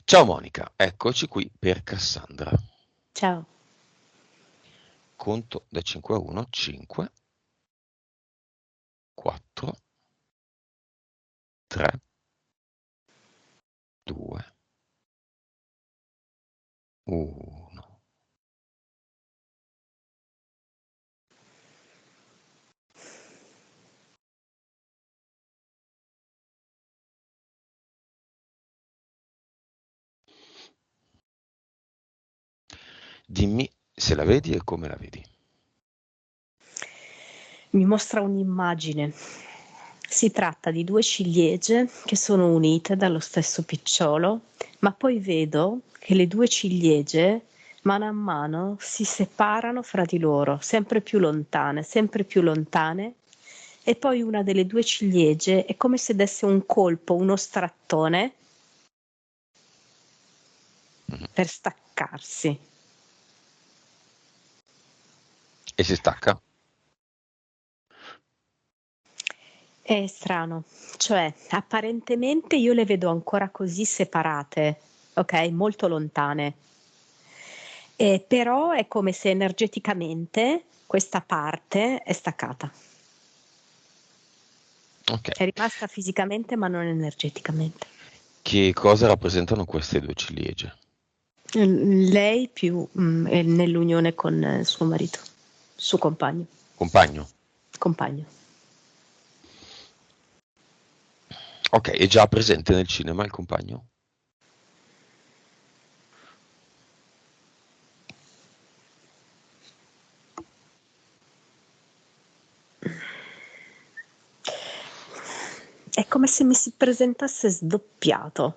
Ciao Monica, eccoci qui per Cassandra. Ciao. Conto da 5 a 1, 5, 4, 3, 2, 1. Dimmi se la vedi e come la vedi. Mi mostra un'immagine. Si tratta di due ciliegie che sono unite dallo stesso picciolo, ma poi vedo che le due ciliegie mano a mano si separano fra di loro, sempre più lontane, e poi una delle due ciliegie è come se desse un colpo, uno strattone Mhm. per staccarsi. E si stacca? È strano, cioè apparentemente io le vedo ancora così separate, ok? Molto lontane. Però è come se energeticamente questa parte è staccata. Ok. È rimasta fisicamente ma non energeticamente. Che cosa rappresentano queste due ciliegie? Lei più è nell'unione con suo marito, suo compagno. Compagno? Compagno. Ok, è già presente nel cinema il compagno? È come se mi si presentasse sdoppiato.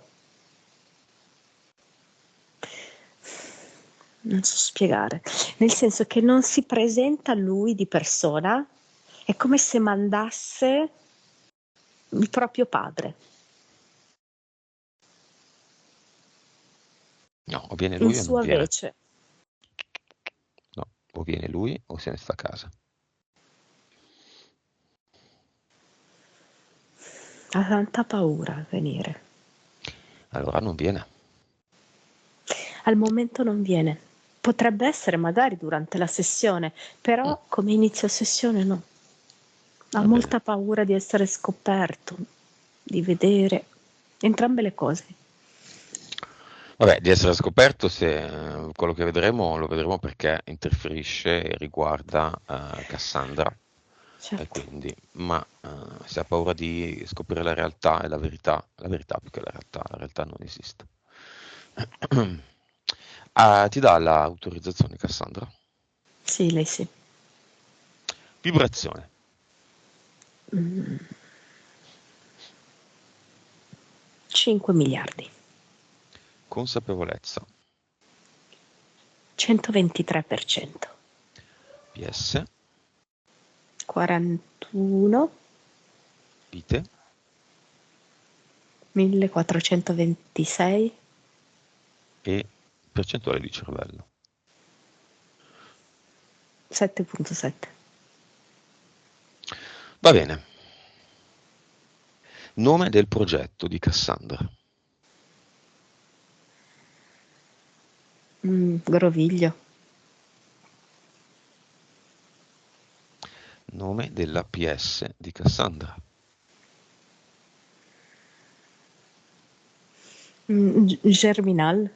Non so spiegare, nel senso che non si presenta lui di persona, è come se mandasse il proprio padre No, o viene in lui o non sua viene. vece. No, o viene lui o se ne sta a casa. Ha tanta paura a venire. Allora non viene. Al momento non viene. Potrebbe essere magari durante la sessione, Mm, però come inizio sessione no. Ha va bene. molta paura di essere scoperto, di vedere entrambe le cose. Vabbè, di essere scoperto, se quello che vedremo lo vedremo perché interferisce e riguarda Cassandra. E Certo. quindi, ma se ha paura di scoprire la realtà e la verità più che la realtà non esiste. Ti dà l'autorizzazione, Cassandra? Sì, lei sì. Vibrazione, Mm, 5 miliardi. consapevolezza, 123%. PS, 41, vite, 1426, e percentuale di cervello. 7,7. Va bene. Nome del progetto di Cassandra. Groviglio. Nome della PS di Cassandra. Germinal.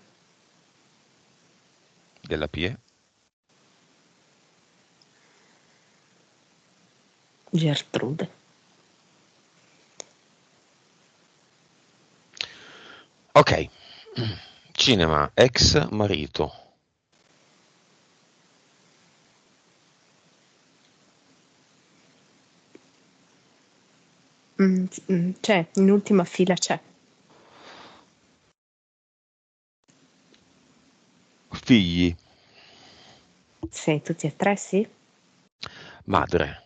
Della PE. Gertrude. Ok. Cinema, ex marito. C'è, in ultima fila c'è. Figli, Sì, tutti e tre, sì. madre.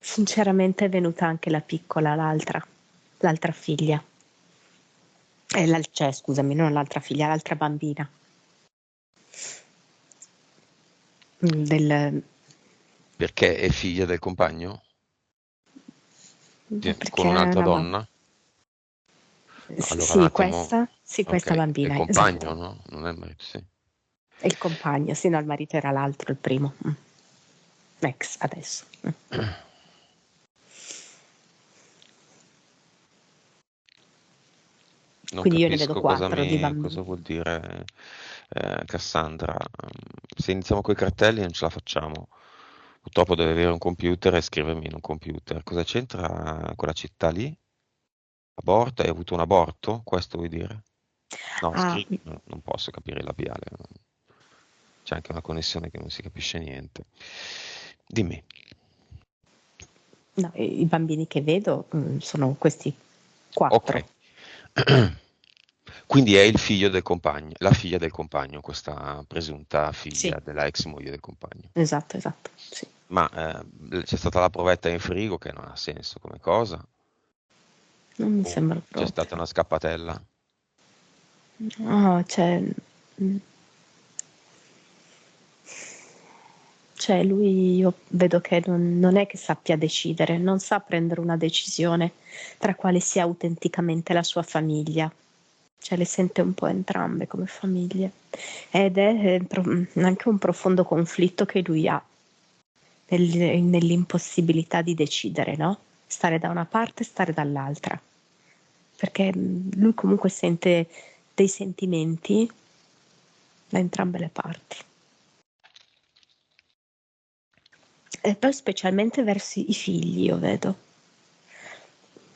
Sinceramente è venuta anche la piccola, l'altra figlia. Cioè, scusami, non l'altra figlia, l'altra bambina. Del, Perché è figlia del compagno? Con perché è un'altra una mamma. donna? No, allora un Sì, attimo. questa. Sì, questa Ok, è il bambina, compagno, esatto. no? Non è il marito, sì. È il compagno, sì, no, il marito era l'altro, il primo. Ex, adesso. Non Quindi io ne vedo capisco quattro di cosa bambini. vuol dire Cassandra. Se iniziamo coi cartelli non ce la facciamo. Purtroppo deve avere un computer e scrivermi in un computer. Cosa c'entra quella città lì? Aborto? Hai avuto un aborto? Questo vuoi dire? No, Ah, scrivi, non posso capire il labiale. C'è anche una connessione che non si capisce niente. Dimmi. no, i bambini che vedo sono questi Ok. quattro. Quindi è il figlio del compagno, la figlia del compagno, questa presunta figlia Sì, della ex moglie del compagno. esatto, esatto. Sì. Ma c'è stata la provetta in frigo che non ha senso come cosa? Non mi O sembra c'è proprio. stata una scappatella? No, mm, cioè lui io vedo che non è che sappia decidere, non sa prendere una decisione tra quale sia autenticamente la sua famiglia. Cioè le sente un po' entrambe come famiglie. Ed è anche un profondo conflitto che lui ha nell'impossibilità di decidere, no? Stare da una parte e stare dall'altra. Perché lui comunque sente dei sentimenti da entrambe le parti. E poi specialmente verso i figli, io vedo.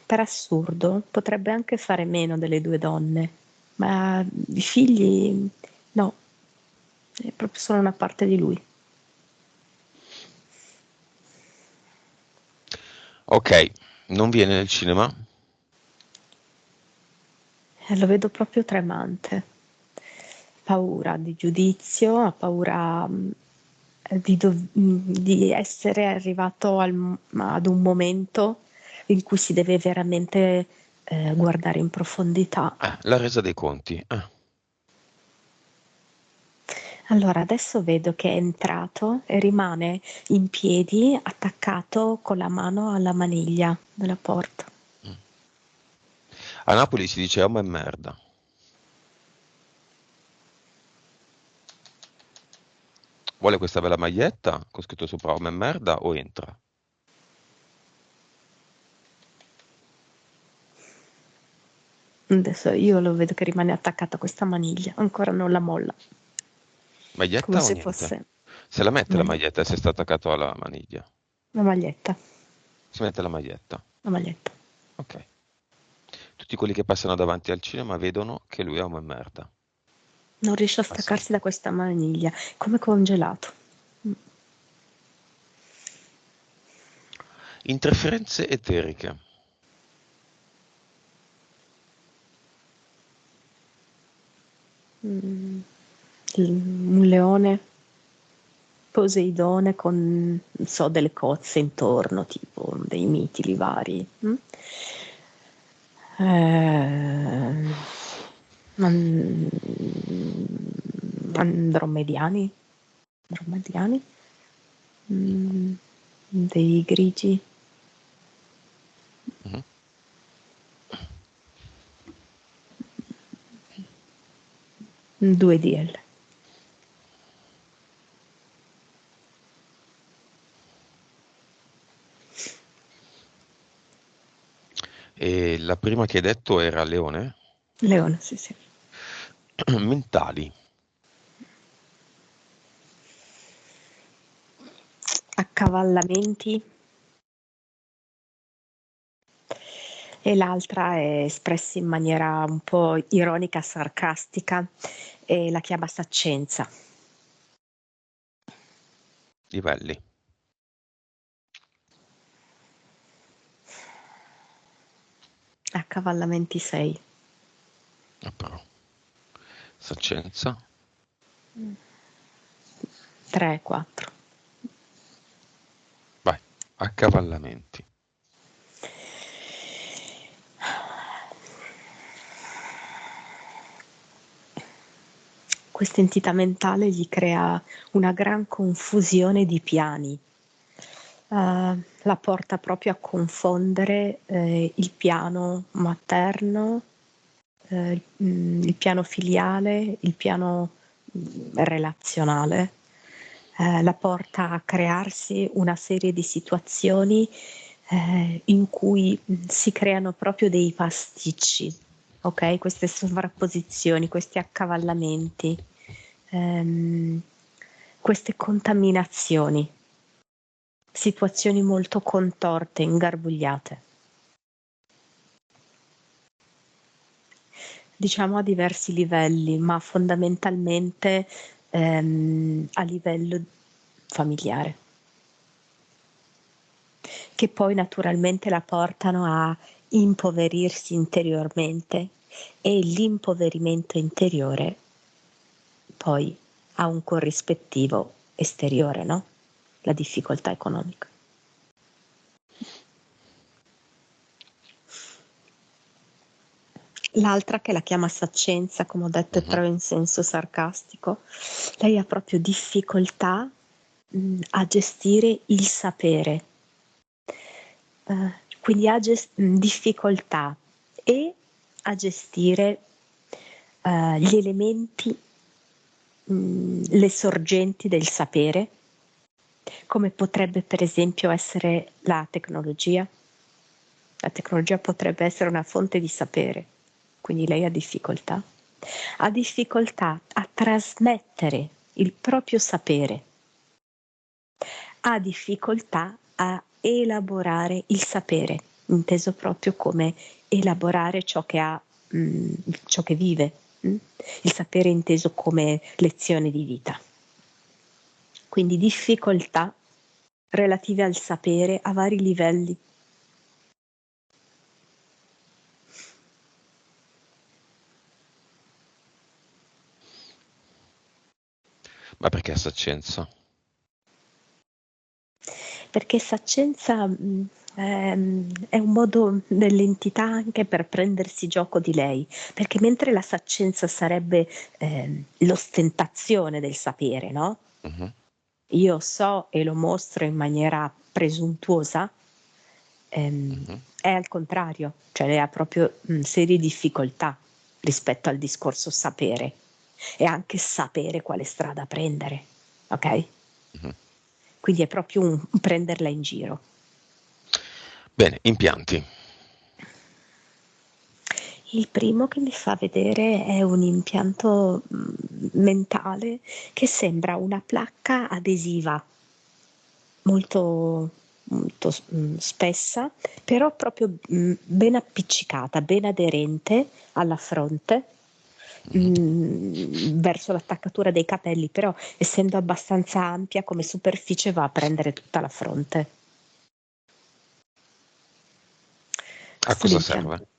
Per assurdo, potrebbe anche fare meno delle due donne, ma i figli no, è proprio solo una parte di lui. Ok, non viene nel cinema? Lo vedo proprio tremante. Paura di giudizio, ha paura di essere arrivato ad un momento in cui si deve veramente guardare in profondità. La resa dei conti. Allora, adesso vedo che è entrato e rimane in piedi, attaccato con la mano alla maniglia della porta. A Napoli si dice uomo e merda. Vuole questa bella maglietta con scritto sopra uomo e merda o entra? Adesso io lo vedo che rimane attaccato a questa maniglia, ancora non la molla, come Maglietta o se niente? fosse Se la mette la maglietta se maglietta, sta attaccato alla maniglia. una maglietta, Si mette la maglietta. una maglietta. Ok. Tutti quelli che passano davanti al cinema vedono che lui è uomo e merda. Non riesce a Ha senso. staccarsi da questa maniglia, come congelato. Interferenze eteriche. Mm, un leone Poseidone con, non so, delle cozze intorno, tipo dei mitili vari. Eh, an- andromediani? Andromediani? Mm, dei grigi? Mhm. Due DL. E la prima che hai detto era leone? Leone, sì, sì. Mentali. Accavallamenti. E l'altra è espressa in maniera un po' ironica, sarcastica, e la chiama saccenza. Livelli. Accavallamenti 6. Però. Saccenza. 3, 4. Vai. Accavallamenti. Questa entità mentale gli crea una gran confusione di piani. La porta proprio a confondere il piano materno, il piano filiale, il piano relazionale, la porta a crearsi una serie di situazioni in cui si creano proprio dei pasticci, ok? Queste sovrapposizioni, questi accavallamenti, queste contaminazioni, situazioni molto contorte, ingarbugliate. Diciamo a diversi livelli, ma fondamentalmente a livello familiare, che poi naturalmente la portano a impoverirsi interiormente e l'impoverimento interiore poi ha un corrispettivo esteriore, no? La difficoltà economica. L'altra che la chiama saccenza, come ho detto, però in senso sarcastico, lei ha proprio difficoltà a gestire il sapere, quindi ha difficoltà e a gestire gli elementi, le sorgenti del sapere, come potrebbe per esempio essere la tecnologia. La tecnologia potrebbe essere una fonte di sapere, quindi lei ha difficoltà. Ha difficoltà a trasmettere il proprio sapere, ha difficoltà a elaborare il sapere, inteso proprio come elaborare ciò che ha, ciò che vive, il sapere inteso come lezione di vita. Quindi difficoltà relative al sapere a vari livelli. Ma perché saccenza? Perché saccenza è un modo dell'entità anche per prendersi gioco di lei, perché mentre la saccenza sarebbe l'ostentazione del sapere, no? Io so e lo mostro in maniera presuntuosa, è al contrario, cioè lei ha proprio serie difficoltà rispetto al discorso sapere e anche sapere quale strada prendere, ok? Quindi è proprio un prenderla in giro. Bene, impianti. Il primo che mi fa vedere è un impianto mentale che sembra una placca adesiva molto, molto spessa, però proprio ben appiccicata, ben aderente alla fronte, verso l'attaccatura dei capelli, però essendo abbastanza ampia come superficie va a prendere tutta la fronte. A Questo è cosa l'impianto. serve?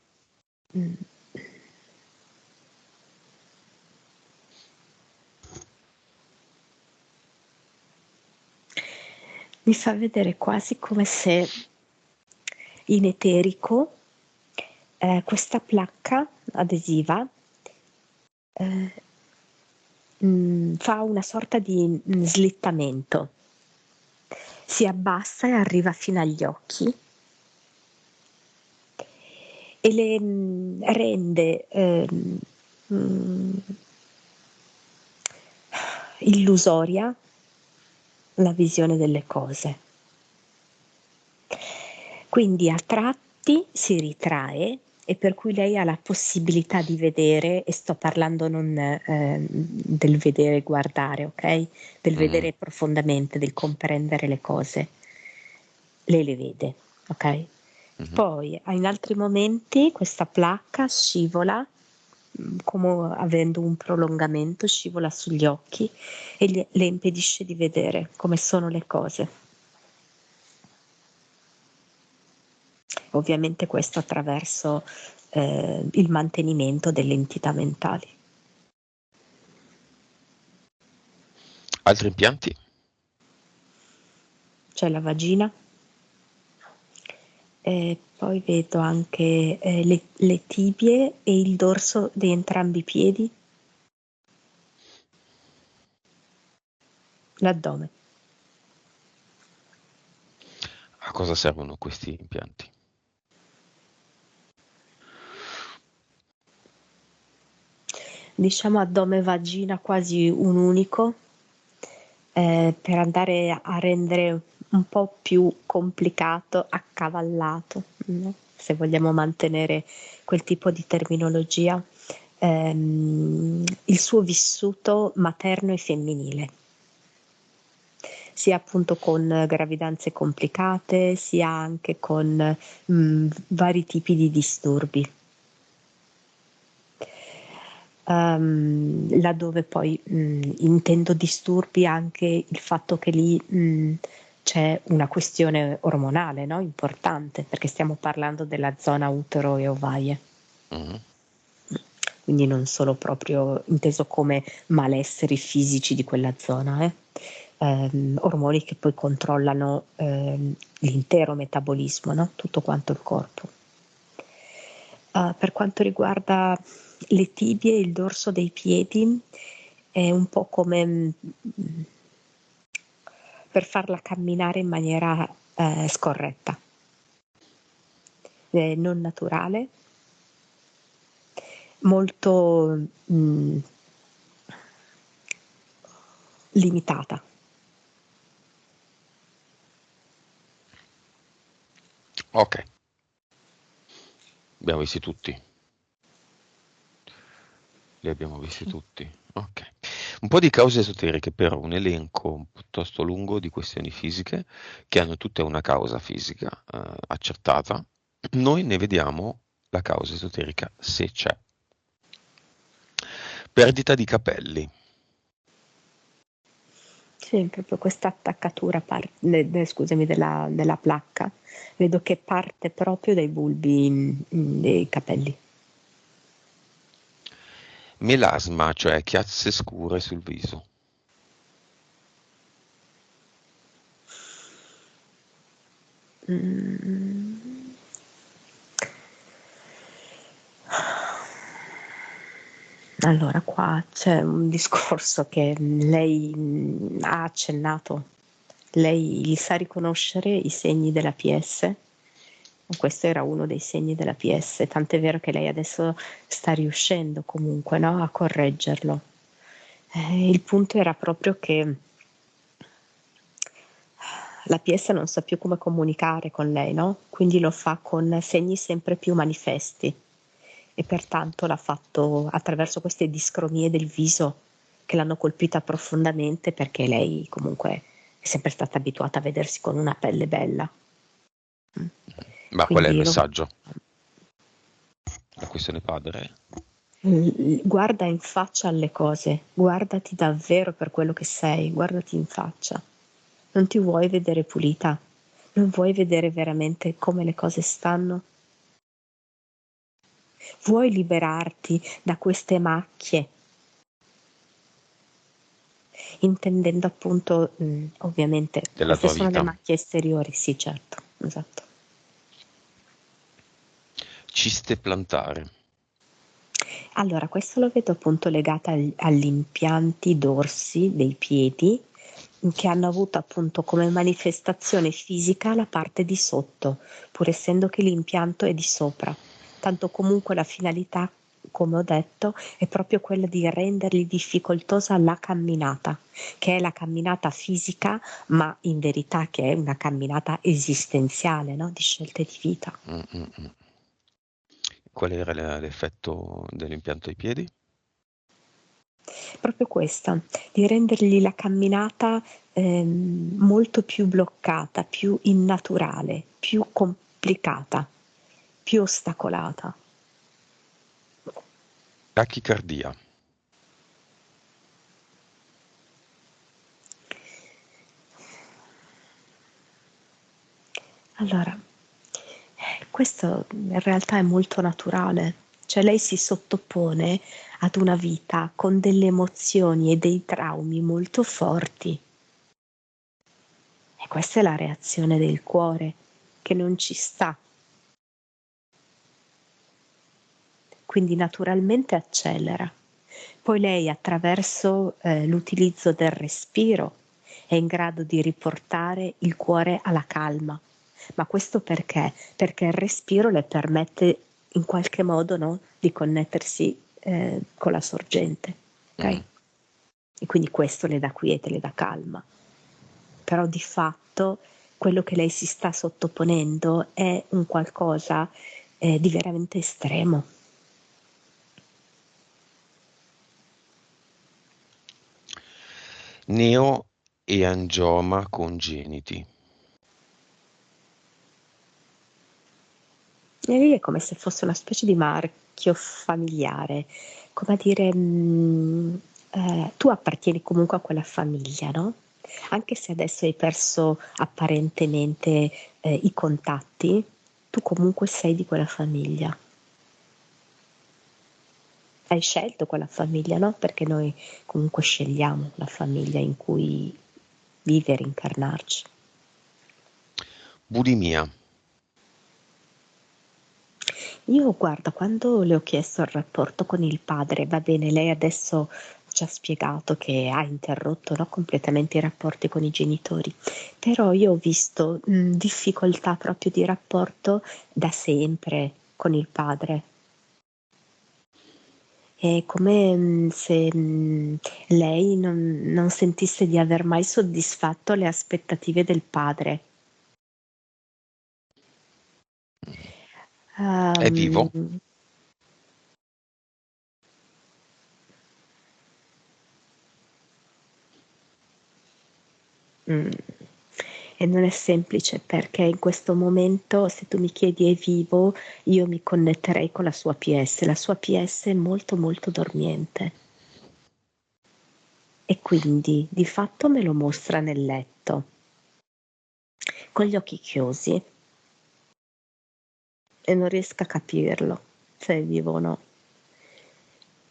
Mi fa vedere quasi come se in eterico questa placca adesiva fa una sorta di slittamento, si abbassa e arriva fino agli occhi e le rende illusoria la visione delle cose. Quindi a tratti si ritrae e per cui lei ha la possibilità di vedere, e sto parlando non del vedere e guardare, ok? Del vedere profondamente, del comprendere le cose. Lei le vede, ok? Poi in altri momenti questa placca scivola, come avendo un prolungamento, scivola sugli occhi e le impedisce di vedere come sono le cose. Ovviamente questo attraverso il mantenimento delle entità mentali. Altri impianti? C'è la vagina, e poi vedo anche le tibie e il dorso di entrambi i piedi, l'addome. A cosa servono questi impianti? diciamo addome vagina quasi un unico, per andare a rendere un po' più complicato, accavallato, no? Se vogliamo mantenere quel tipo di terminologia, il suo vissuto materno e femminile, sia appunto con gravidanze complicate, sia anche con vari tipi di disturbi. Laddove poi intendo disturbi anche il fatto che lì c'è una questione ormonale, no? Importante, perché stiamo parlando della zona utero e ovaie. Mhm. Quindi non solo proprio inteso come malesseri fisici di quella zona, ormoni che poi controllano l'intero metabolismo, no? Tutto quanto il corpo. Per quanto riguarda le tibie e il dorso dei piedi, è un po' come per farla camminare in maniera scorretta, non naturale, molto limitata. Ok, abbiamo visti tutti. Li abbiamo visti tutti. Ok. Un po' di cause esoteriche, però un elenco piuttosto lungo di questioni fisiche che hanno tutte una causa fisica accertata. Noi ne vediamo la causa esoterica se c'è. Perdita di capelli. Sì, proprio questa attaccatura scusami, della placca, vedo che parte proprio dai bulbi dei capelli. Melasma, cioè chiazze scure sul viso. Mm. Allora, qua c'è un discorso che lei ha accennato. Lei li sa riconoscere i segni della PS. Questo era uno dei segni della PS, tant'è vero che lei adesso sta riuscendo comunque, no, a correggerlo. Il punto era proprio che la PS non sa più come comunicare con lei, no? Quindi lo fa con segni sempre più manifesti e pertanto l'ha fatto attraverso queste discromie del viso che l'hanno colpita profondamente, perché lei comunque è sempre stata abituata a vedersi con una pelle bella. Ma qual è il Quindi messaggio? La questione padre? guarda in faccia alle cose, guardati davvero per quello che sei, guardati in faccia. Non ti vuoi vedere pulita? Non vuoi vedere veramente come le cose stanno? Vuoi liberarti da queste macchie? Intendendo appunto, ovviamente, Della queste tua sono le vita. macchie esteriori, sì, certo, esatto. Ciste plantare. Allora, questo lo vedo appunto legata agli impianti dorsi dei piedi che hanno avuto appunto come manifestazione fisica la parte di sotto, pur essendo che l'impianto è di sopra. Tanto comunque la finalità, come ho detto, è proprio quella di rendergli difficoltosa la camminata, che è la camminata fisica, ma in verità che è una camminata esistenziale, no? Di scelte di vita. Mm, mm, mm. Qual era l'effetto dell'impianto ai piedi? Proprio questa, di rendergli la camminata molto più bloccata, più innaturale, più complicata, più ostacolata. Tachicardia. Allora, questo in realtà è molto naturale, cioè lei si sottopone ad una vita con delle emozioni e dei traumi molto forti e questa è la reazione del cuore che non ci sta, quindi naturalmente accelera. Poi lei attraverso l'utilizzo del respiro è in grado di riportare il cuore alla calma. Ma questo perché? Perché il respiro le permette in qualche modo, no, di connettersi con la sorgente, ok? Mm. E quindi questo le dà quiete, le dà calma. Però di fatto quello che lei si sta sottoponendo è un qualcosa di veramente estremo. Neo e angioma congeniti. E lì è come se fosse una specie di marchio familiare, come a dire, tu appartieni comunque a quella famiglia, no? Anche se adesso hai perso apparentemente i contatti, tu comunque sei di quella famiglia. Hai scelto quella famiglia, no? Perché noi comunque scegliamo la famiglia in cui vivere, incarnarci. Bulimia. Io guarda, quando le ho chiesto il rapporto con il padre, va bene, lei adesso ci ha spiegato che ha interrotto, no, completamente i rapporti con i genitori, però io ho visto difficoltà proprio di rapporto da sempre con il padre. È come se lei non sentisse di aver mai soddisfatto le aspettative del padre. È vivo? Um, mm. E non è semplice perché in questo momento, se tu mi chiedi è vivo, io mi connetterei con la sua PS. La sua PS è molto molto dormiente e quindi di fatto me lo mostra nel letto, con gli occhi chiusi e non riesco a capirlo se è vivo o no.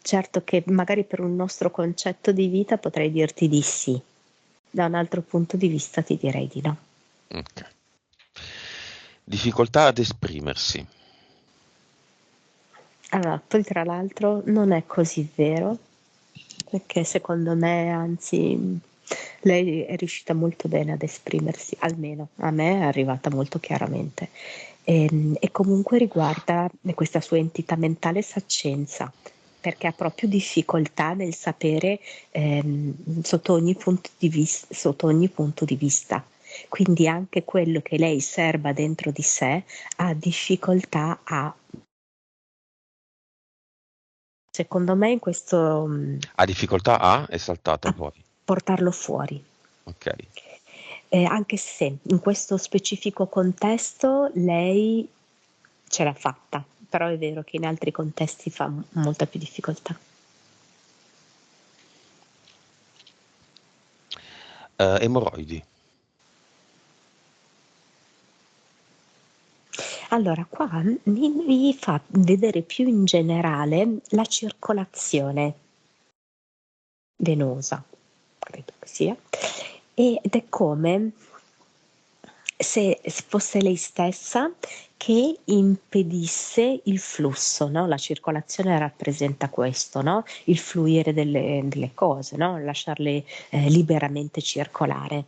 Certo che magari per un nostro concetto di vita potrei dirti di sì, da un altro punto di vista ti direi di no. Ok. Difficoltà ad esprimersi. Allora, poi tra l'altro non è così vero, perché secondo me, anzi, lei è riuscita molto bene ad esprimersi, almeno a me è arrivata molto chiaramente. E comunque riguarda questa sua entità mentale saccenza, perché ha proprio difficoltà nel sapere sotto ogni sotto ogni punto di vista. Quindi anche quello che lei serba dentro di sé ha difficoltà a, secondo me, in questo, Ha difficoltà a? È saltata a poi. portarlo fuori. Ok. Anche se in questo specifico contesto lei ce l'ha fatta, però è vero che in altri contesti fa molta più difficoltà. Emorroidi. Allora, qua mi fa vedere più in generale la circolazione venosa, credo che sia, ed è come se fosse lei stessa che impedisse il flusso, no? La circolazione rappresenta questo, no? Il fluire delle cose, no? Lasciarle liberamente circolare.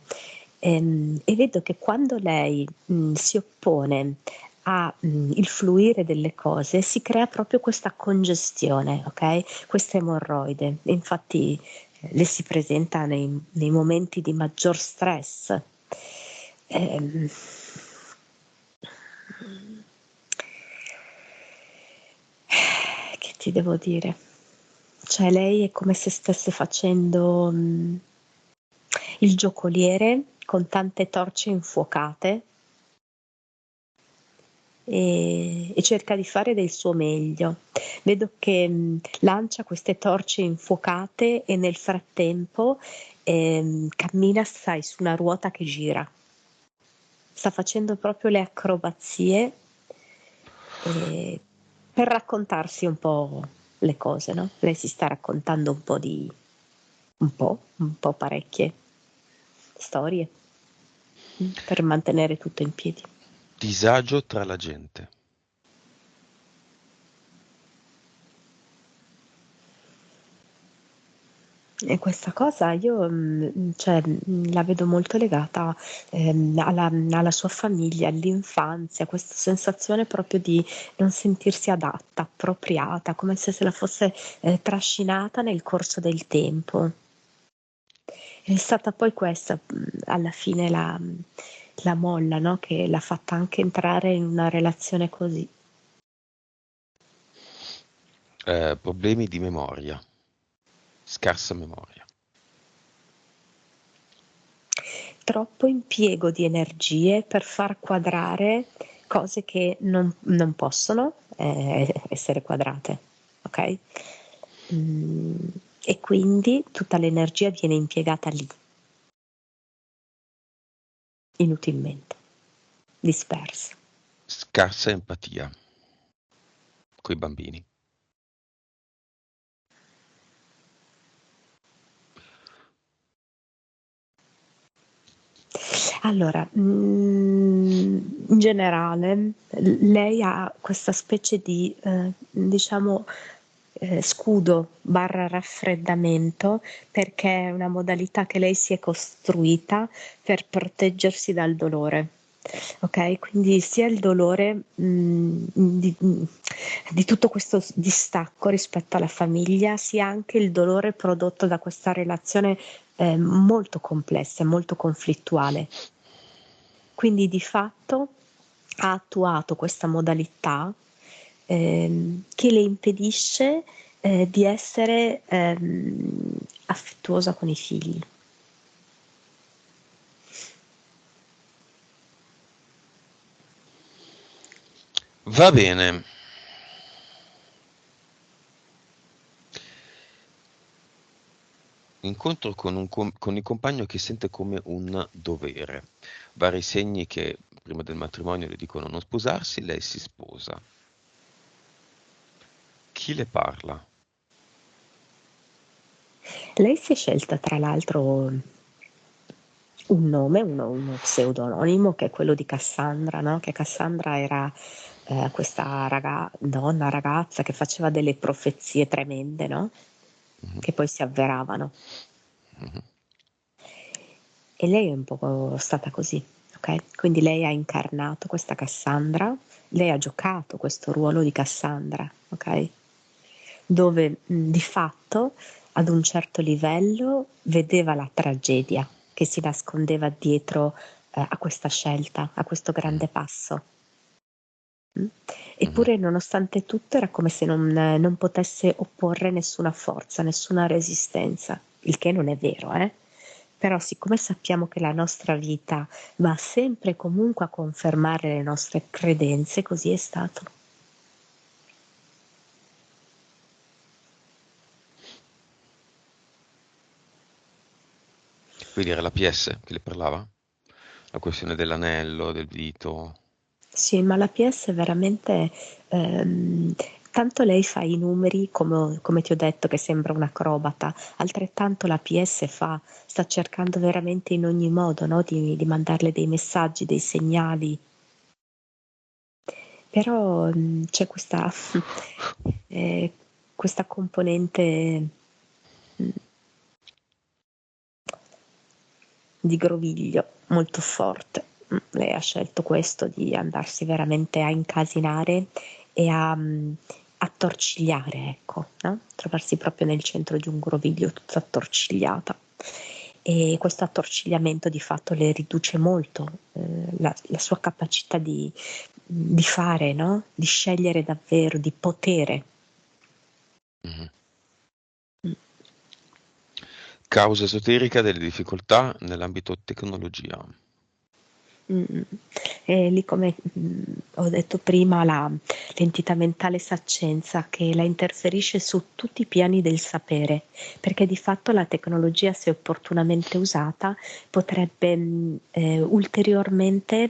E vedo che quando lei si oppone a il fluire delle cose si crea proprio questa congestione, ok? Questa emorroide. Infatti le si presenta nei momenti di maggior stress. Ehm, che ti devo dire? Cioè lei è come se stesse facendo il giocoliere con tante torce infuocate e cerca di fare del suo meglio. Vedo che lancia queste torce infuocate e nel frattempo cammina, sai, su una ruota che gira. Sta facendo proprio le acrobazie eh, per raccontarsi un po' le cose, no? Lei si sta raccontando un po' parecchie storie per mantenere tutto in piedi. Disagio tra la gente. E questa cosa io cioè, la vedo molto legata alla sua famiglia, all'infanzia, questa sensazione proprio di non sentirsi adatta, appropriata, come se la fosse trascinata nel corso del tempo. È stata poi questa alla fine la molla, no? Che l'ha fatta anche entrare in una relazione così. Problemi di memoria, scarsa memoria. Troppo impiego di energie per far quadrare cose che non possono essere quadrate, ok? Mm, e quindi tutta l'energia viene impiegata lì, inutilmente, dispersa. Scarsa empatia coi bambini. Allora, in generale, lei ha questa specie di, diciamo, scudo barra raffreddamento, perché è una modalità che lei si è costruita per proteggersi dal dolore. Ok, quindi sia il dolore di tutto questo distacco rispetto alla famiglia, sia anche il dolore prodotto da questa relazione molto complessa e molto conflittuale. Quindi di fatto ha attuato questa modalità che le impedisce di essere affettuosa con i figli. Va bene. Incontro con il compagno che sente come un dovere. Vari segni che prima del matrimonio le dicono non sposarsi, lei si sposa. Chi le parla? Lei si è scelta tra l'altro un nome, uno pseudonimo che è quello di Cassandra, no? Che Cassandra era questa donna, ragazza che faceva delle profezie tremende, no? Mhm, Che poi si avveravano. mhm, E lei è un po' stata così, ok? Quindi lei ha incarnato questa Cassandra, lei ha giocato questo ruolo di Cassandra, ok? Dove di fatto ad un certo livello vedeva la tragedia che si nascondeva dietro a questa scelta, a questo mhm, grande passo. Mm? mhm. Eppure, nonostante tutto, era come se non potesse opporre nessuna forza, nessuna resistenza, il che non è vero, eh? Però, siccome sappiamo che la nostra vita va sempre e comunque a confermare le nostre credenze, così è stato. Quindi era la PS che le parlava? La questione dell'anello, del dito. Sì, ma la PS è veramente ehm, tanto lei fa i numeri, come ti ho detto, che sembra un acrobata, altrettanto la PS sta cercando veramente in ogni modo, no, di mandarle dei messaggi, dei segnali, però c'è eh, questa componente mh, di groviglio molto forte. Lei ha scelto questo di andarsi veramente a incasinare e attorcigliare, ecco, no? Trovarsi proprio nel centro di un groviglio tutta attorcigliata. E questo attorcigliamento di fatto le riduce molto la sua capacità di fare, no? Di scegliere davvero, di potere. Mhm. Mm. Causa esoterica delle difficoltà nell'ambito tecnologia. Mh-mh. E lì come, ho detto prima l'entità mentale saccenza che la interferisce su tutti i piani del sapere, perché di fatto la tecnologia, se opportunamente usata, potrebbe, ulteriormente,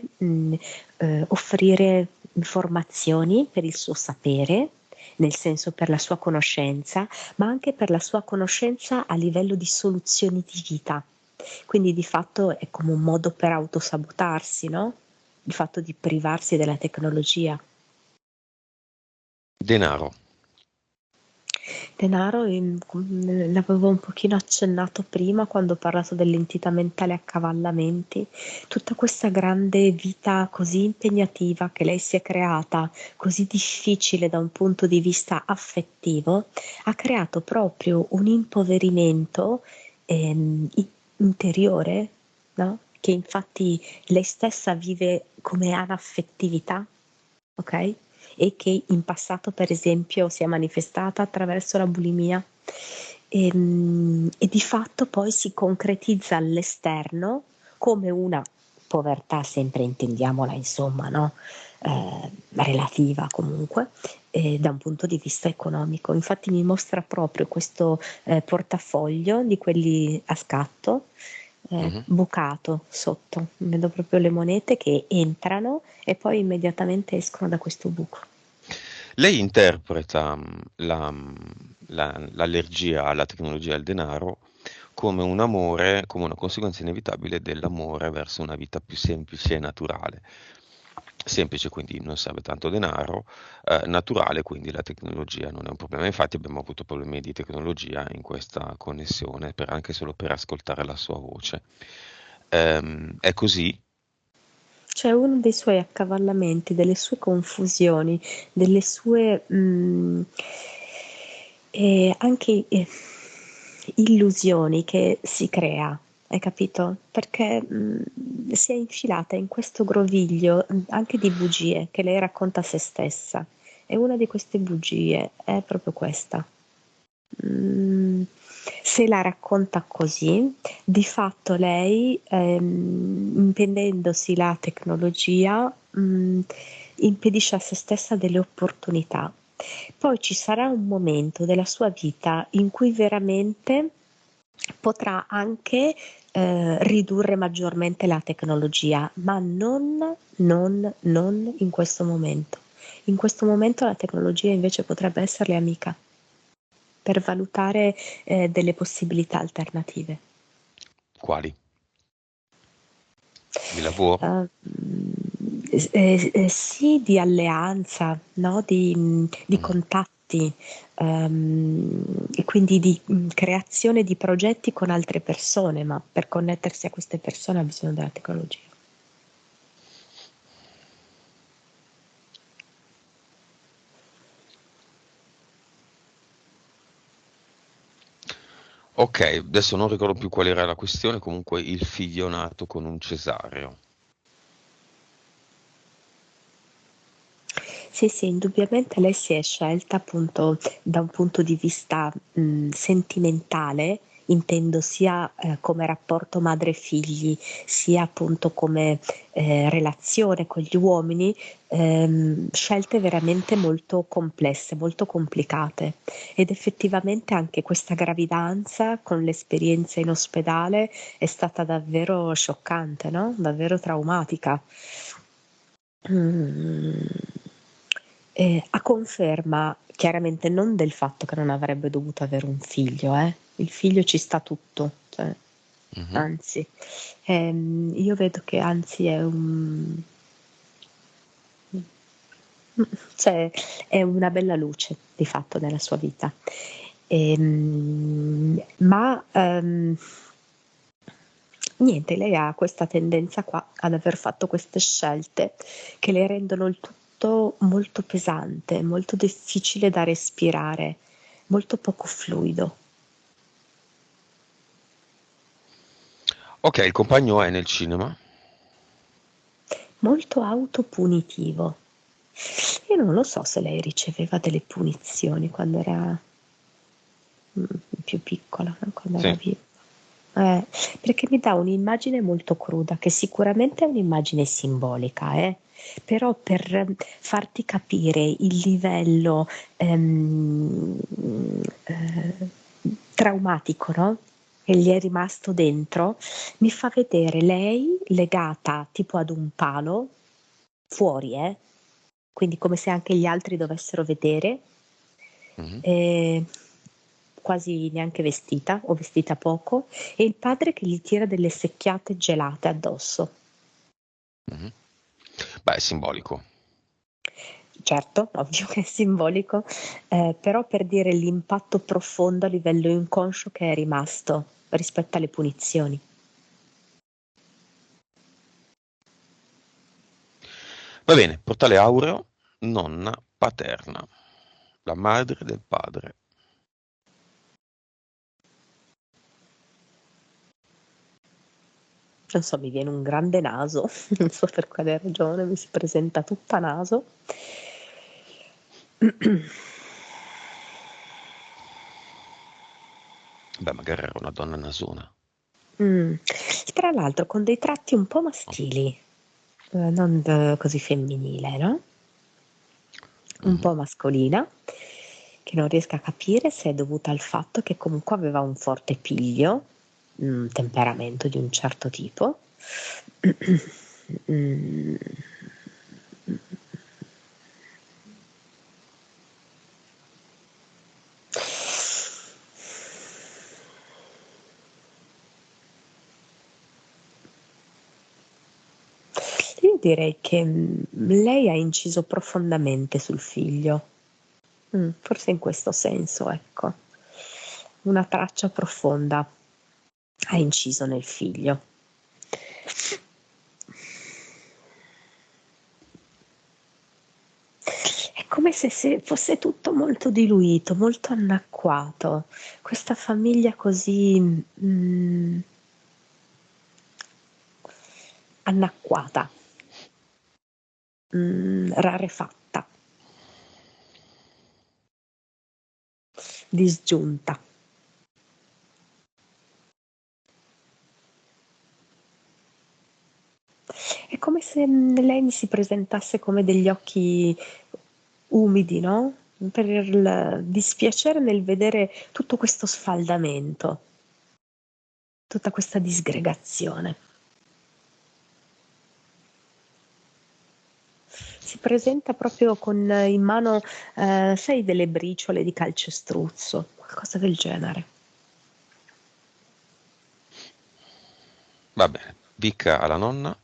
offrire informazioni per il suo sapere, nel senso per la sua conoscenza, ma anche per la sua conoscenza a livello di soluzioni di vita. Quindi di fatto è come un modo per autosabotarsi, no? Il fatto di privarsi della tecnologia. Denaro. Denaro, l'avevo un pochino accennato prima quando ho parlato dell'entità mentale accavallamenti, tutta questa grande vita così impegnativa che lei si è creata, così difficile da un punto di vista affettivo, ha creato proprio un impoverimento interiore, no? Che infatti lei stessa vive come anaffettività, ok? E che in passato, per esempio, si è manifestata attraverso la bulimia e di fatto poi si concretizza all'esterno come una povertà, sempre intendiamola, insomma, no? Relativa comunque, da un punto di vista economico. Infatti mi mostra proprio questo portafoglio di quelli a scatto, Mhm. bucato sotto, vedo proprio le monete che entrano e poi immediatamente escono da questo buco. Lei interpreta l'allergia alla tecnologia e al denaro come un amore, come una conseguenza inevitabile dell'amore verso una vita più semplice e naturale. Semplice, quindi non serve tanto denaro, naturale, quindi la tecnologia non è un problema. Infatti abbiamo avuto problemi di tecnologia in questa connessione, anche solo per ascoltare la sua voce. È così? Cioè uno dei suoi accavallamenti, delle sue confusioni, delle sue anche illusioni che si crea, hai capito? Perché si è infilata in questo groviglio anche di bugie che lei racconta a se stessa. E una di queste bugie è proprio questa. Mm, Se la racconta così, di fatto lei, impedendosi la tecnologia, impedisce a se stessa delle opportunità. Poi ci sarà un momento della sua vita in cui veramente potrà anche ridurre maggiormente la tecnologia, ma non in questo momento. In questo momento la tecnologia invece potrebbe esserle amica per valutare delle possibilità alternative. Quali? Di lavoro? Sì, di alleanza, no? Di Mhm. contatti e quindi di creazione di progetti con altre persone, ma per connettersi a queste persone ha bisogno della tecnologia. Ok, adesso non ricordo più qual era la questione, comunque il figlio nato con un cesareo. Sì, sì, indubbiamente lei si è scelta appunto da un punto di vista sentimentale, intendo sia come rapporto madre-figli, sia appunto come relazione con gli uomini, scelte veramente molto complesse, molto complicate. Ed effettivamente anche questa gravidanza con l'esperienza in ospedale è stata davvero scioccante, no? Davvero traumatica. Mm. A conferma chiaramente non del fatto che non avrebbe dovuto avere un figlio, il figlio ci sta tutto, cioè, Mhm. anzi, io vedo che anzi cioè, è una bella luce di fatto nella sua vita. Ma niente, lei ha questa tendenza qua ad aver fatto queste scelte che le rendono il tutto molto pesante, molto difficile da respirare, molto poco fluido, Ok, il compagno è nel cinema. molto autopunitivo. Io non lo so se lei riceveva delle punizioni quando era mm, più piccola, no? Quando era Sì. viva. Eh, perché mi dà un'immagine molto cruda, che sicuramente è un'immagine simbolica, però per farti capire il livello eh, traumatico, no? Che gli è rimasto dentro, mi fa vedere lei legata tipo ad un palo, fuori, quindi come se anche gli altri dovessero vedere, Mhm. eh, quasi neanche vestita o vestita poco, e il padre che gli tira delle secchiate gelate addosso. Mhm. Beh, è simbolico. Certo, ovvio che è simbolico, però per dire l'impatto profondo a livello inconscio che è rimasto rispetto alle punizioni. Va bene, portale aureo, nonna paterna, la madre del padre. Non so, mi viene un grande naso, non so per quale ragione, mi si presenta tutta naso. Beh, magari era una donna nasona. Tra l'altro con dei tratti un po' maschili, non così femminile, no? Un Mhm. po' mascolina, che non riesco a capire se è dovuta al fatto che comunque aveva un forte piglio, un temperamento di un certo tipo. Mm. Io direi che lei ha inciso profondamente sul figlio. Forse in questo senso, ecco. Una traccia profonda ha inciso nel figlio. È come se fosse tutto molto diluito, molto annacquato. Questa famiglia così annacquata, rarefatta, disgiunta. È come se lei mi si presentasse come degli occhi umidi, no? Per il dispiacere nel vedere tutto questo sfaldamento, tutta questa disgregazione. Si presenta proprio con in mano, sai, delle briciole di calcestruzzo, qualcosa del genere. Va bene, dica alla nonna.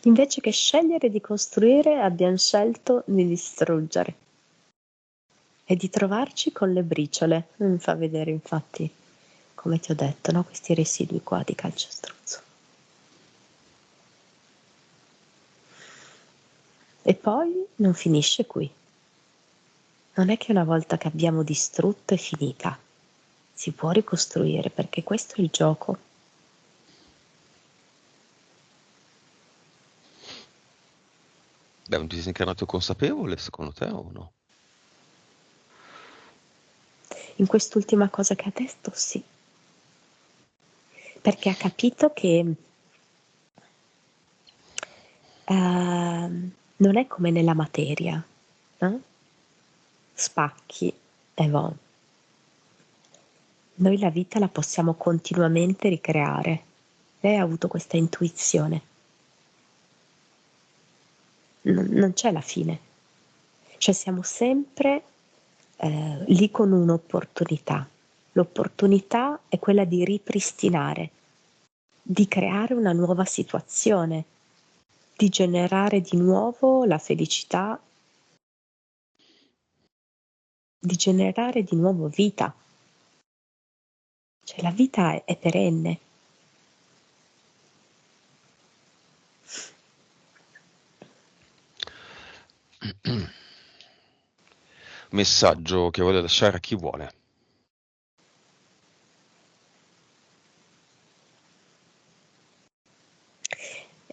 Invece che scegliere di costruire, abbiamo scelto di distruggere e di trovarci con le briciole. Mi fa vedere infatti, come ti ho detto, no? Questi residui qua di calcestruzzo. E poi non finisce qui. Non è che una volta che abbiamo distrutto è finita. Si può ricostruire perché questo è il gioco. Beh, un disincarnato consapevole, secondo te o no? In quest'ultima cosa che ha detto, sì. Perché ha capito che non è come nella materia, no? Spacchi e va. Noi la vita la possiamo continuamente ricreare. Lei ha avuto questa intuizione. Non c'è la fine. Cioè siamo sempre lì con un'opportunità. L'opportunità è quella di ripristinare, di creare una nuova situazione, di generare di nuovo la felicità, di generare di nuovo vita. Cioè la vita è perenne. Messaggio che voglio lasciare a chi vuole.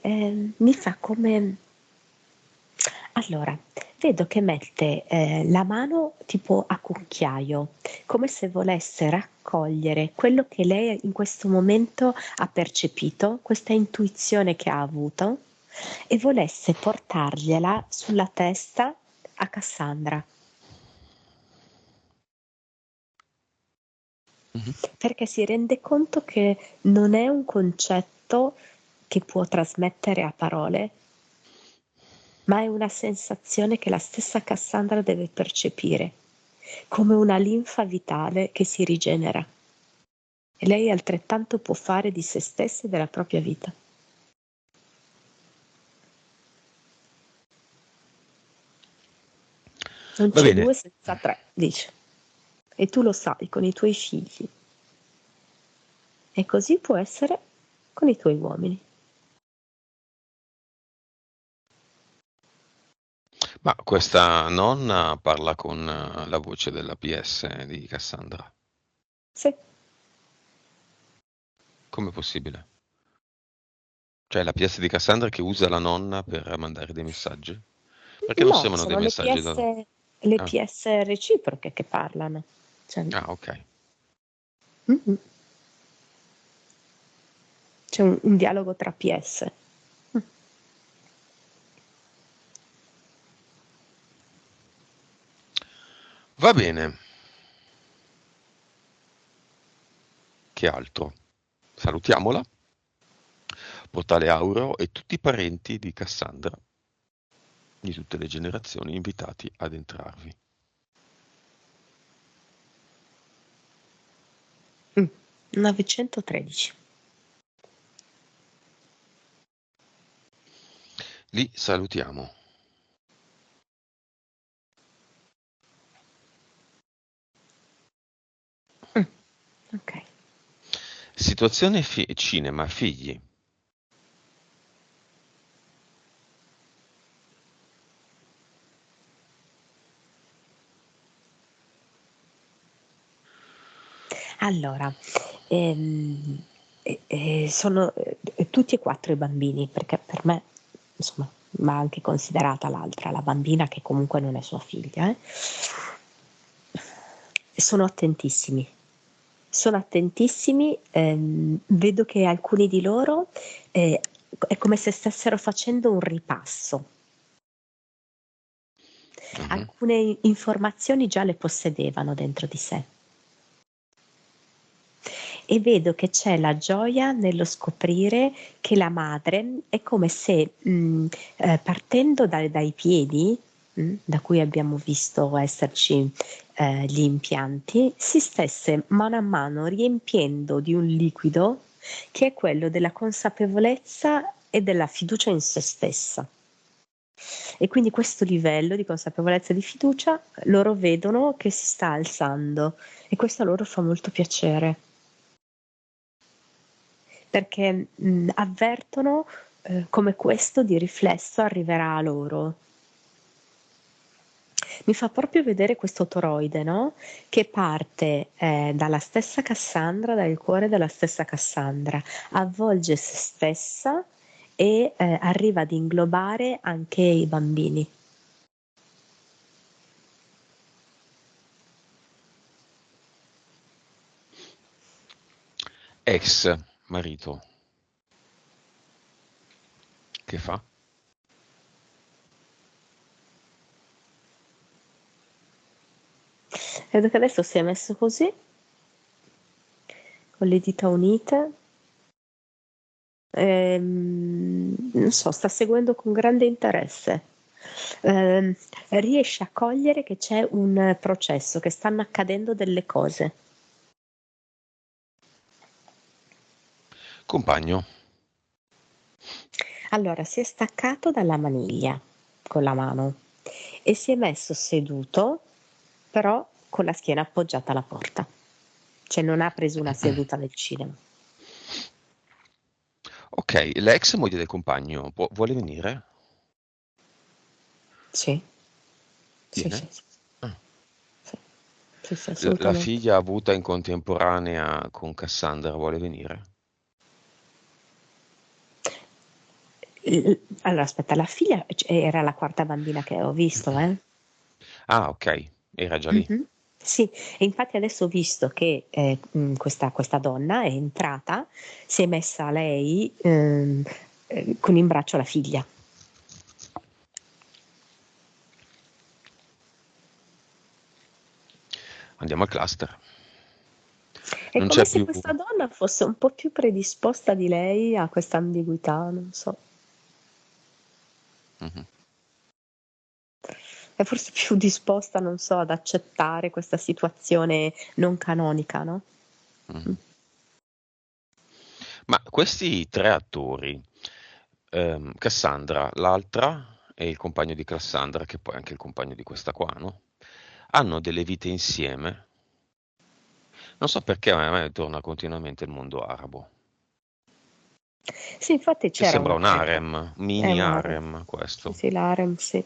Mi fa come... Allora, vedo che mette la mano tipo a cucchiaio, come se volesse raccogliere quello che lei in questo momento ha percepito, questa intuizione che ha avuto, e volesse portargliela sulla testa a Cassandra, Mhm. perché si rende conto che non è un concetto che può trasmettere a parole, ma è una sensazione che la stessa Cassandra deve percepire, come una linfa vitale che si rigenera. E lei altrettanto può fare di se stessa e della propria vita. Non Va c'è bene, due senza tre, dice. E tu lo sai con i tuoi figli. E così può essere con i tuoi uomini. ma questa nonna parla con la voce della PS di Cassandra. Sì. Com'è possibile? Cioè la PS di Cassandra che usa la nonna per mandare dei messaggi? Perché non No, sembrano dei sono messaggi da... le Ah, PS reciproche che parlano. Cioè, ah, ok. mhm. C'è un dialogo tra PS. Mm. Va bene, che altro? Salutiamola, Portale Aureo e tutti i parenti di Cassandra, di tutte le generazioni, invitati ad entrarvi. 913. Li salutiamo. Mm, ok. Situazione cinema, figli. Allora, sono tutti e quattro i bambini, perché per me, insomma, va anche considerata l'altra, la bambina che comunque non è sua figlia, sono attentissimi. Sono attentissimi, vedo che alcuni di loro è come se stessero facendo un ripasso. Mhm. Alcune informazioni già le possedevano dentro di sé. E vedo che c'è la gioia nello scoprire che la madre è come se partendo dai piedi, da cui abbiamo visto esserci gli impianti, si stesse mano a mano riempiendo di un liquido che è quello della consapevolezza e della fiducia in se stessa. E quindi questo livello di consapevolezza e di fiducia loro vedono che si sta alzando e questo a loro fa molto piacere perché avvertono come questo di riflesso arriverà a loro. Mi fa proprio vedere questo toroide, no? Che parte dalla stessa Cassandra, dal cuore della stessa Cassandra, avvolge se stessa e arriva ad inglobare anche i bambini. Ex marito, che fa? Vedo che adesso si è messo così, con le dita unite. Non so, sta seguendo con grande interesse. Ehm, Riesce a cogliere che c'è un processo, che stanno accadendo delle cose. Compagno. Allora, si è staccato dalla maniglia con la mano e si è messo seduto, però con la schiena appoggiata alla porta. Cioè non ha preso una seduta del cinema. Ok, l'ex moglie del compagno vuole venire? Sì, sì, sì, Viene? sì, Ah. sì, sì, sì, La assolutamente. figlia avuta in contemporanea con Cassandra vuole venire? Allora, aspetta, la figlia era la quarta bambina che ho visto, eh? Ah, ok, era già lì. Mhm. Sì, e infatti adesso ho visto che questa donna è entrata, si è messa lei con in braccio la figlia. Andiamo al cluster. È Non come c'è se più... questa donna fosse un po' più predisposta di lei a questa ambiguità, non so. Mhm. È forse più disposta, non so, ad accettare questa situazione non canonica, no? Mm. Mhm. Ma questi tre attori, Cassandra, l'altra e il compagno di Cassandra, che poi è anche il compagno di questa qua, no? Hanno delle vite insieme. Non so perché a me torna continuamente il mondo arabo, Sì, infatti che c'era sembra un un'epoca. harem, È mini un harem. harem Sì, questo. sì, l'harem, sì.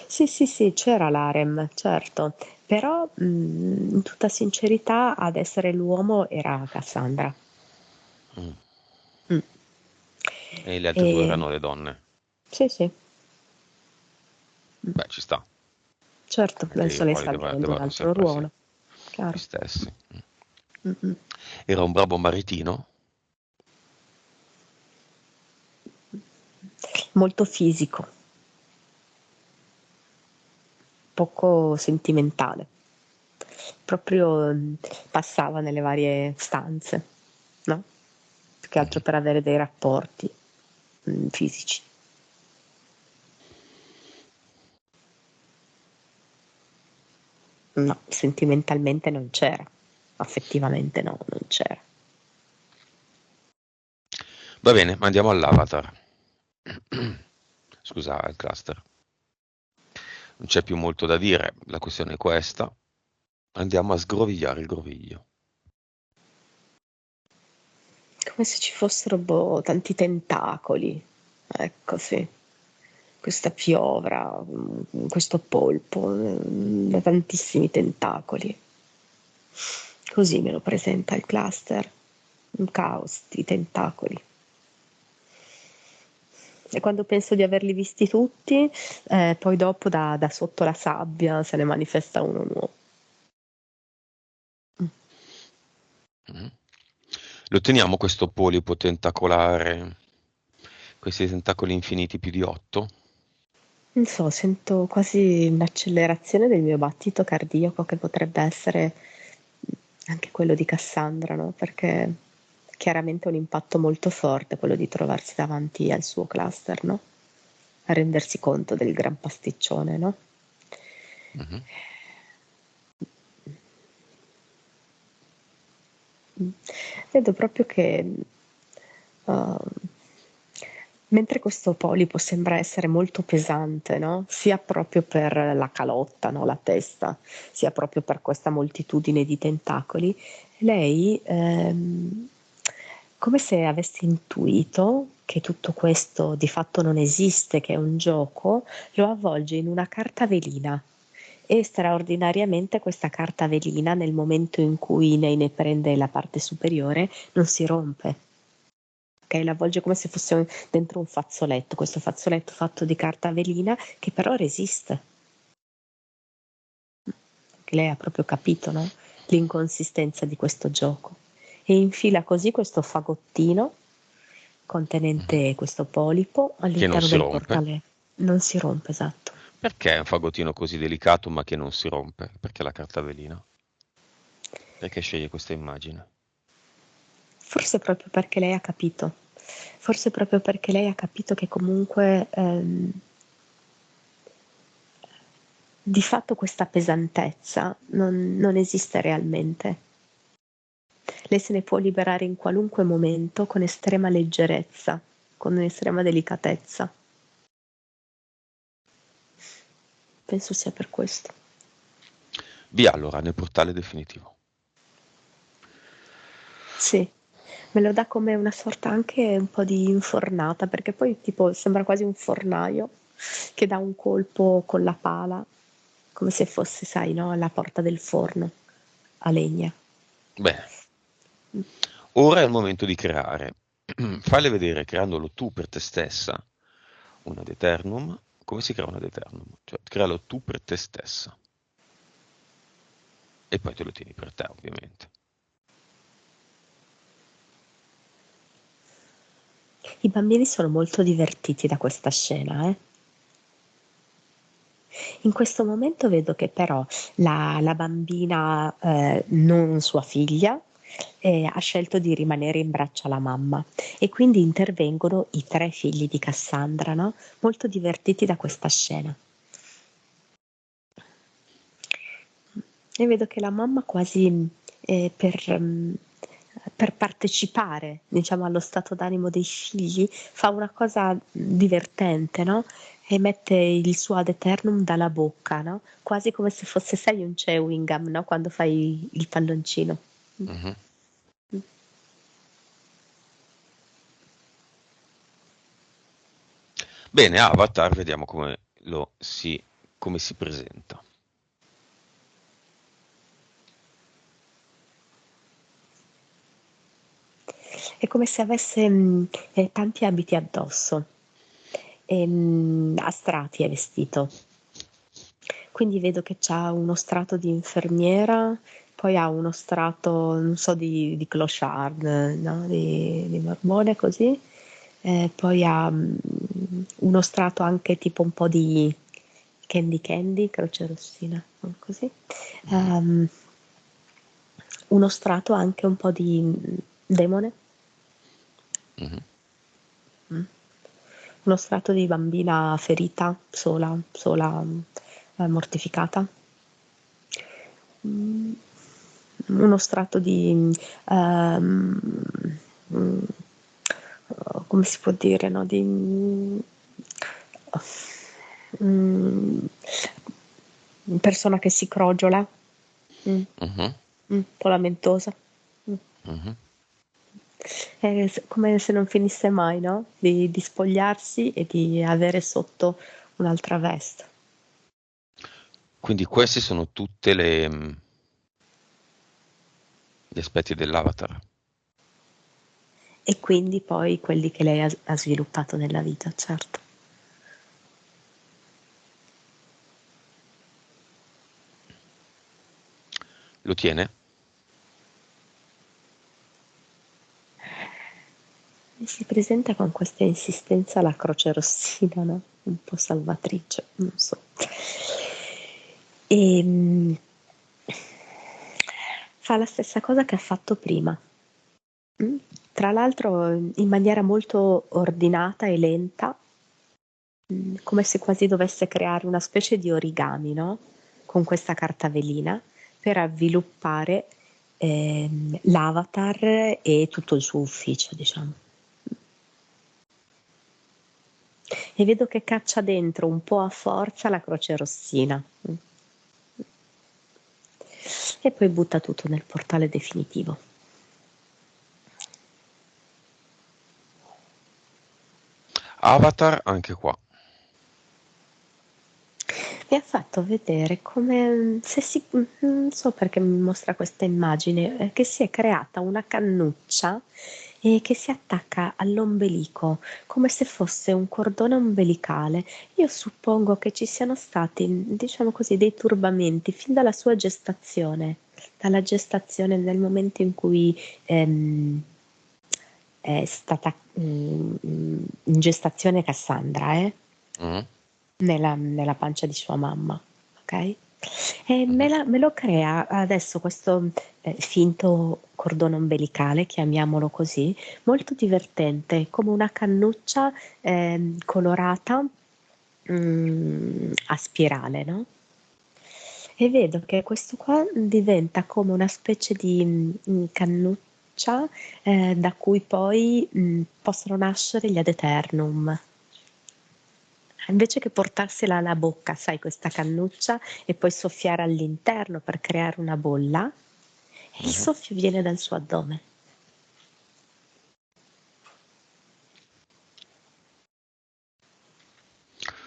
Sì, sì, sì, c'era l'harem, certo. Però, in tutta sincerità, ad essere l'uomo era Cassandra. Mm. Mm. E le altre due E, erano le donne. sì, sì. Mm. Beh, ci sta. Certo, Anche adesso io lei poi sta vivendo un altro sempre sì, ruolo, gli chiaro. stessi. Mm. Mm, mm. Era un bravo maritino. Molto fisico, poco sentimentale. Proprio passava nelle varie stanze, no? Più che altro Mhm. per avere dei rapporti fisici. No, sentimentalmente non c'era, affettivamente no, non c'era. Va bene, ma andiamo all'Avatar. Scusa, al cluster. Non c'è più molto da dire, la questione è questa. Andiamo a sgrovigliare il groviglio. Come se ci fossero tanti tentacoli. Ecco, sì. Questa piovra, questo polpo, da tantissimi tentacoli. Così me lo presenta il cluster, un caos di tentacoli. E quando penso di averli visti tutti, poi dopo da sotto la sabbia se ne manifesta uno nuovo. Mm. Mhm. Lo teniamo questo polipo tentacolare, questi tentacoli infiniti più di 8? Non so, sento quasi un'accelerazione del mio battito cardiaco che potrebbe essere anche quello di Cassandra, no? Perché chiaramente è un impatto molto forte quello di trovarsi davanti al suo cluster, no? A rendersi conto del gran pasticcione, no? Vedo proprio che uh, mentre questo polipo sembra essere molto pesante, no? Sia proprio per la calotta, no? La testa, sia proprio per questa moltitudine di tentacoli, lei, come se avesse intuito che tutto questo di fatto non esiste, che è un gioco, lo avvolge in una carta velina. E straordinariamente questa carta velina, nel momento in cui lei ne prende la parte superiore, non si rompe. Okay, la avvolge come se fosse dentro un fazzoletto, questo fazzoletto fatto di carta velina che però resiste. Che lei ha proprio capito, no? L'inconsistenza di questo gioco. E infila così questo fagottino Mhm. contenente questo polipo Che non all'interno si del rompe. portale. Non si rompe, esatto. Perché è un fagottino così delicato ma che non si rompe? Perché la carta velina? Perché sceglie questa immagine? Forse proprio perché lei ha capito. Forse proprio perché lei ha capito che comunque di fatto questa pesantezza non esiste realmente. Lei se ne può liberare in qualunque momento con estrema leggerezza, con estrema delicatezza. Penso sia per questo. Via allora, nel portale definitivo. Sì, me lo dà come una sorta anche un po' di infornata, perché poi tipo sembra quasi un fornaio che dà un colpo con la pala, come se fosse, sai, no, alla porta del forno a legna. Bene, ora è il momento di creare. Falle vedere, creandolo tu per te stessa, un ad eternum. Come si crea un ad eternum? Cioè, crealo tu per te stessa. E poi te lo tieni per te, ovviamente. I bambini sono molto divertiti da questa scena, eh. In questo momento vedo che però la bambina, non sua figlia, ha scelto di rimanere in braccio alla mamma e quindi intervengono i 3 figli di Cassandra, no, molto divertiti da questa scena. E vedo che la mamma quasi, per, per partecipare, diciamo, allo stato d'animo dei figli, fa una cosa divertente, no? E mette il suo ad eternum dalla bocca, no? Quasi come se fosse, sai, un chewing gum, no? Quando fai il palloncino. Mhm. Bene, Avatar, vediamo come si presenta. È come se avesse tanti abiti addosso, a strati è vestito. Quindi vedo che c'ha uno strato di infermiera, poi ha uno strato, non so, di clochard, no? Di barbone così, poi ha uno strato anche tipo un po' di candy candy, croce rossina, no? Così. Ehm, uno strato anche un po' di demone. Mhm. Mm. Uno strato di bambina ferita, sola, sola, mortificata. Mm, uno strato di, ehm, mm, come si può dire, no? Di, mm, persona che si crogiola, Mhm. un po' lamentosa. Mm. Mhm. È come se non finisse mai, no? Di spogliarsi e di avere sotto un'altra veste. Quindi questi sono gli aspetti dell'avatar. E quindi poi quelli che lei ha sviluppato nella vita, certo. Lo tiene? E si presenta con questa insistenza la croce rossina, no? Un po' salvatrice, non so. E fa la stessa cosa che ha fatto prima. Mm? Tra l'altro in maniera molto ordinata e lenta, come se quasi dovesse creare una specie di origami, no? Con questa carta velina per avviluppare l'avatar e tutto il suo ufficio, diciamo. E vedo che caccia dentro un po' a forza la croce rossina. E poi butta tutto nel portale definitivo. Avatar anche qua. Mi ha fatto vedere come se si, non so perché mi mostra questa immagine, che si è creata una cannuccia e che si attacca all'ombelico, come se fosse un cordone ombelicale. Io suppongo che ci siano stati, diciamo così, dei turbamenti fin dalla sua gestazione, dalla gestazione nel momento in cui è stata in gestazione Cassandra, Mhm. nella pancia di sua mamma, ok? E Mhm. me lo crea adesso questo finto cordone ombelicale, chiamiamolo così, molto divertente, come una cannuccia colorata a spirale, no? E vedo che questo qua diventa come una specie di cannuccia da cui poi possono nascere gli ad eternum. Invece che portarsela alla bocca, sai, questa cannuccia e poi soffiare all'interno per creare una bolla, e il Mhm. soffio viene dal suo addome.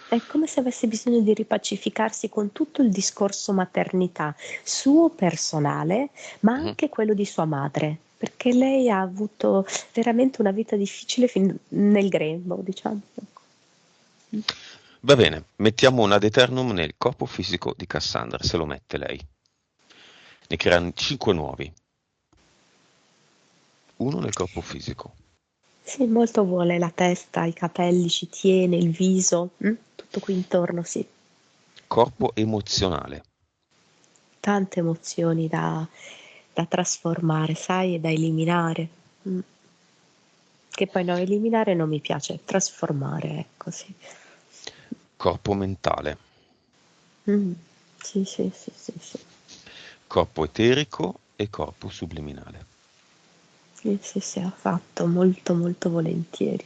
È come se avesse bisogno di ripacificarsi con tutto il discorso maternità suo personale, ma Mhm. anche quello di sua madre, perché lei ha avuto veramente una vita difficile fin nel grembo, diciamo. Va bene, mettiamo un ad eternum nel corpo fisico di Cassandra, se lo mette lei. Ne creano 5 nuovi, uno nel corpo fisico. Sì, molto vuole la testa, i capelli, ci tiene, il viso, tutto qui intorno, sì. Corpo emozionale. Tante emozioni da trasformare, sai, e da eliminare. Mm. Che poi no, eliminare non mi piace, trasformare, ecco, sì. Corpo mentale. Mm. Sì, sì, sì, sì, sì. Corpo eterico e corpo subliminale. Sì, sì, sì, ha fatto molto, molto volentieri.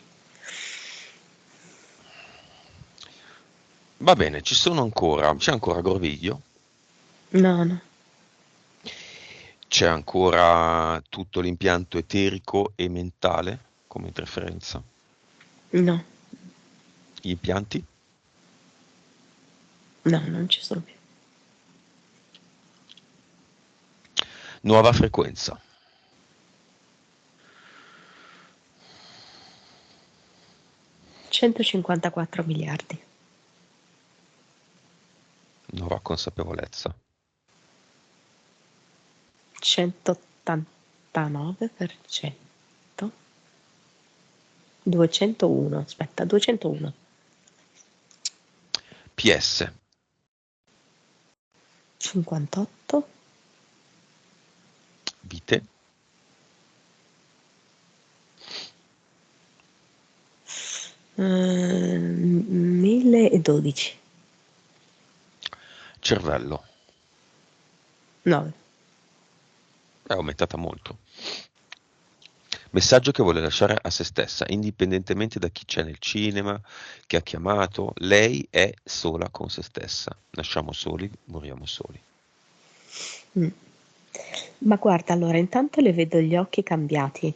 Va bene, c'è ancora Groviglio, No, no, c'è ancora tutto l'impianto eterico e mentale come interferenza, no, gli impianti, no, non ci sono più. nuova frequenza, 154 miliardi. nuova consapevolezza, 189%. 201, aspetta, 201. PS, 58. vite, 1012. cervello, 9. è aumentata molto. Messaggio che vuole lasciare a se stessa, indipendentemente da chi c'è nel cinema, che ha chiamato, lei è sola con se stessa. Nasciamo soli, moriamo soli. Mm. Ma guarda, allora, intanto le vedo gli occhi cambiati.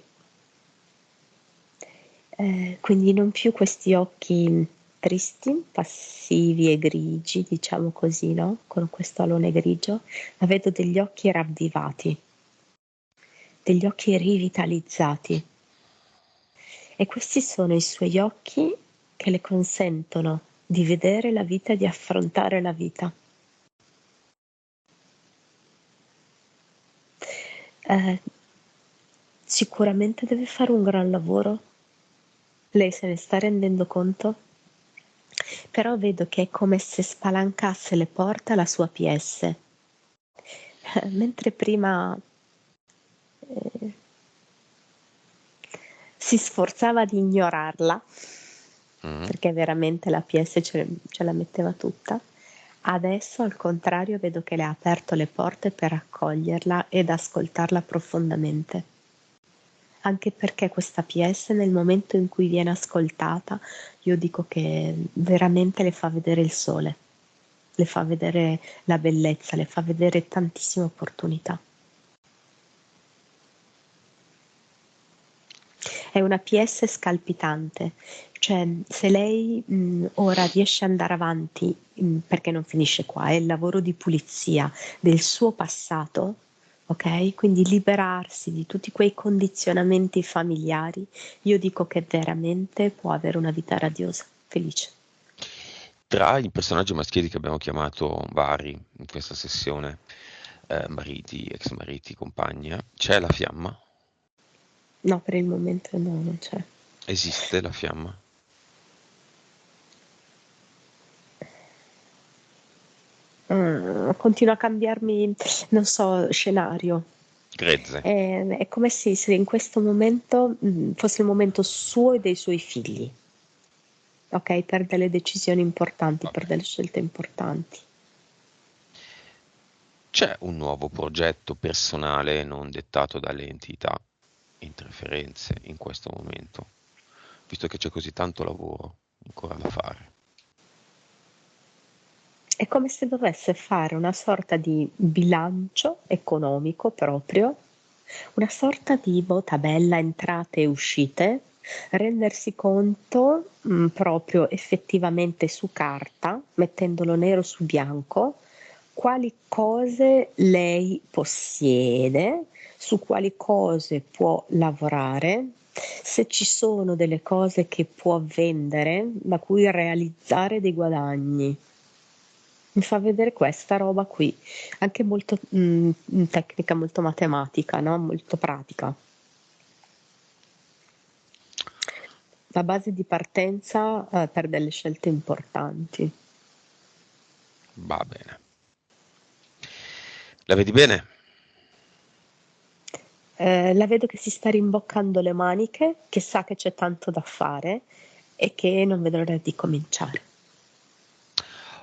Quindi non più questi occhi tristi, passivi e grigi, diciamo così, no? Con questo alone grigio, ma vedo degli occhi ravvivati, degli occhi rivitalizzati. E questi sono i suoi occhi che le consentono di vedere la vita e di affrontare la vita. Eh, Sicuramente deve fare un gran lavoro, lei se ne sta rendendo conto? Però vedo che è come se spalancasse le porte alla sua PS. Mentre prima eh, si sforzava di ignorarla, Mm. perché veramente la PS ce la metteva tutta, adesso al contrario vedo che le ha aperto le porte per accoglierla ed ascoltarla profondamente. Anche perché questa PS nel momento in cui viene ascoltata, io dico che veramente le fa vedere il sole, le fa vedere la bellezza, le fa vedere tantissime opportunità. È una PS scalpitante, cioè se lei ora riesce ad andare avanti, perché non finisce qua, è il lavoro di pulizia del suo passato, ok? Quindi liberarsi di tutti quei condizionamenti familiari, io dico che veramente può avere una vita radiosa, felice. Tra i personaggi maschili che abbiamo chiamato vari in questa sessione, mariti, ex mariti, compagni, c'è la fiamma? No, per il momento no, non c'è. Esiste la fiamma? Continua a cambiarmi, non so, scenario. Grezze. È come se in questo momento fosse il momento suo e dei suoi figli, ok? Per delle decisioni importanti, Va per bene. delle scelte importanti. C'è un nuovo progetto personale non dettato dalle entità interferenze in questo momento, visto che c'è così tanto lavoro ancora da fare. È come se dovesse fare una sorta di bilancio economico proprio, una sorta di tabella entrate e uscite, rendersi conto proprio effettivamente su carta, mettendolo nero su bianco, quali cose lei possiede, su quali cose può lavorare, se ci sono delle cose che può vendere, da cui realizzare dei guadagni. Mi fa vedere questa roba qui, anche molto tecnica, molto matematica, no? Molto pratica. La base di partenza per delle scelte importanti. Va bene. La vedi bene? La vedo che si sta rimboccando le maniche, che sa che c'è tanto da fare e che non vedo l'ora di cominciare.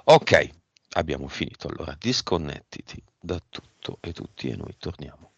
Ok, abbiamo finito allora. Disconnettiti da tutto e tutti e noi torniamo.